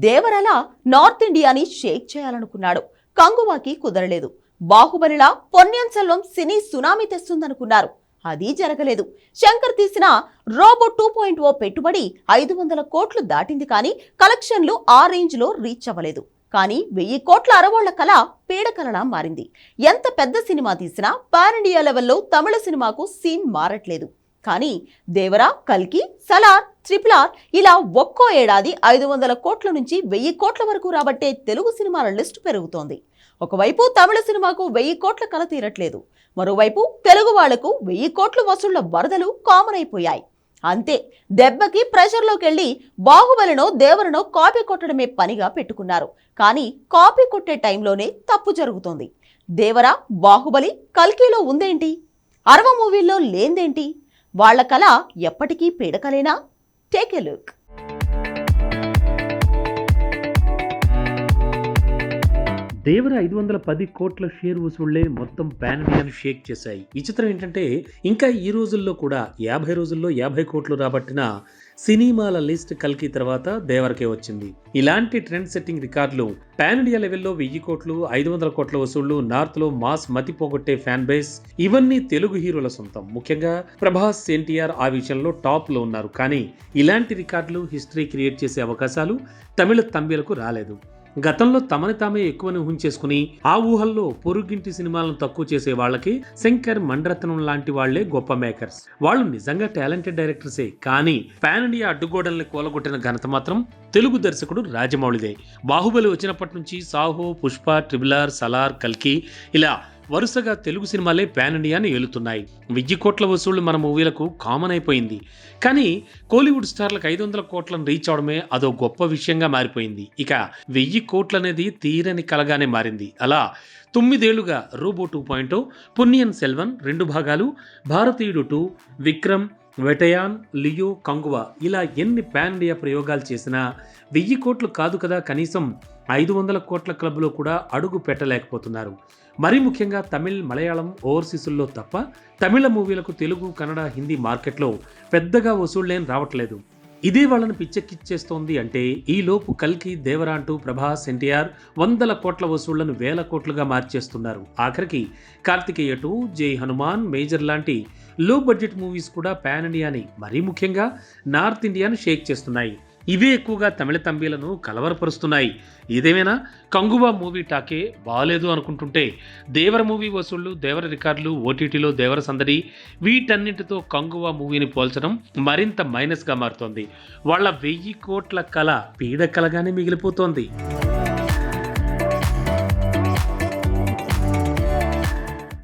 దేవరల north ఇండియాని షేక్ చేయాలనుకున్నాడు. కంగువాకి కుదరలేదు. బాహుబలిలా పొన్నియిన్ సెల్వం సినీ tsunami తెస్తుందనుకున్నారు. అది జరగలేదు. శంకర్ తీసిన రోబో 2.0 పెట్టుబడి 500 కోట్లు దాటింది, కానీ కలెక్షన్లు ఆ రేంజ్ లో రీచ్ అవ్వలేదు. కానీ 1000 కోట్ల అరవోళ్ల కళ పీడకలలా మారింది. ఎంత పెద్ద సినిమా తీసినా పాన్ ఇండియా లెవెల్లో తమిళ సినిమాకు సీన్ మారట్లేదు. కానీ దేవరా, కల్కి, సలార్, RRR ఇలా ఒక్కో ఏడాది 500 కోట్ల నుంచి 1000 కోట్ల వరకు రాబట్టే తెలుగు సినిమాల లిస్టు పెరుగుతోంది. ఒకవైపు తమిళ సినిమాకు 1000 కోట్ల కల తీరట్లేదు. మరోవైపు తెలుగు వాళ్లకు 1000 కోట్ల వసూళ్ల వరదలు కామన్ అయిపోయాయి. అంతే, దెబ్బకి ప్రెషర్లోకెళ్లి బాహుబలినో దేవరనో కాపీ కొట్టడమే పనిగా పెట్టుకున్నారు. కానీ కాపీ కొట్టే టైంలోనే తప్పు జరుగుతోంది. దేవర, బాహుబలి, కల్కిలో ఉందేంటి? 60 మూవీల్లో లేందేంటి? వాళ్ల కళ ఎప్పటికీ పీడకలేనా? Take a look. దేవర 510 కోట్ల షేర్ వసూళ్లే మొత్తం పాన్ ఇండియాను షేక్ చేశాయి. విచిత్రం ఏంటంటే ఇంకా ఈ రోజుల్లో కూడా 50 రోజుల్లో 50 కోట్లు రాబట్టిన సినిమాల లిస్ట్ కల్కి తర్వాత దేవరకే వచ్చింది. ఇలాంటి ట్రెండ్ సెట్టింగ్ రికార్డులు పాన్ ఇండియా లెవెల్లో 1000 కోట్లు, 500 కోట్ల వసూళ్లు, నార్త్ లో మాస్ మతి పోగొట్టే ఫ్యాన్ బేస్, ఇవన్నీ తెలుగు హీరోల సొంతం. ముఖ్యంగా ప్రభాస్, ఎన్టీఆర్ ఆ విషయంలో టాప్ లో ఉన్నారు. కానీ ఇలాంటి రికార్డులు, హిస్టరీ క్రియేట్ చేసే అవకాశాలు తమిళ తంబిలకు రాలేదు. గతంలో తమని తామే ఎక్కువని ఊహించేసుకుని ఆ ఊహల్లో పొరుగింటి సినిమాలను తక్కువ చేసే వాళ్ళకి శంకర్, మణిరత్నం లాంటి వాళ్లే గొప్ప మేకర్స్. వాళ్ళు నిజంగా టాలెంటెడ్ డైరెక్టర్సే. కానీ పాన్ ఇండియా అడ్డుగోడల్ని కూలగొట్టిన ఘనత మాత్రం తెలుగు దర్శకుడు రాజమౌళిదే. బాహుబలి వచ్చినప్పటి నుంచి సాహో, పుష్ప, RRR, సలార్, కల్కి ఇలా వరుసగా తెలుగు సినిమాలే పాన్ ఇండియాని ఏలుతున్నాయి. 1000 కోట్ల వసూళ్లు మన మూవీలకు కామన్ అయిపోయింది. కానీ కోలీవుడ్ స్టార్లకు 500 కోట్లను రీచ్ అవడమే అదో గొప్ప విషయంగా మారిపోయింది. ఇక 1000 కోట్లు అనేది తీరని కలగానే మారింది. అలా 9 ఏళ్లుగా రోబో 2.0, పొన్నియిన్ సెల్వన్ 2 భాగాలు, భారతీయుడు 2, విక్రమ్, వెటయాన్, లియో, కంగువా ఇలా ఎన్ని పాన్ ఇండియా ప్రయోగాలు చేసినా 1000 కోట్లు కాదు కదా, కనీసం 500 కోట్ల క్లబ్లో కూడా అడుగు పెట్టలేకపోతున్నారు. మరీ ముఖ్యంగా తమిళ్, మలయాళం, ఓవర్సీసుల్లో తప్ప తమిళ మూవీలకు తెలుగు, కన్నడ, హిందీ మార్కెట్లో పెద్దగా వసూళ్లేం రావట్లేదు. ఇదే వాళ్ళని పిచ్చెక్కిచ్చేస్తోంది. అంటే ఈలోపు కల్కి, దేవర అంటూ ప్రభాస్, ఎన్టీఆర్ 100 కోట్ల వసూళ్లను 1000 కోట్లుగా మార్చేస్తున్నారు. ఆఖరికి కార్తికేయ 2, జై హనుమాన్, మేజర్ లాంటి లో బడ్జెట్ మూవీస్ కూడా పాన్ ఇండియాని, మరీ ముఖ్యంగా నార్త్ ఇండియాను షేక్ చేస్తున్నాయి. ఇవే ఎక్కువగా తమిళ తంబీలను కలవరపరుస్తున్నాయి. ఇదేమైనా కంగువా మూవీ టాకే బాలేదు అనుకుంటుంటే దేవర మూవీ వసూళ్లు, దేవర రికార్డులు, ఓటీటీలో దేవర సందడి, వీటన్నింటితో కంగువా మూవీని పోల్చడం మరింత మైనస్గా మారుతోంది. వాళ్ళ 1000 కోట్ల కళ పీడ కలగానే మిగిలిపోతోంది.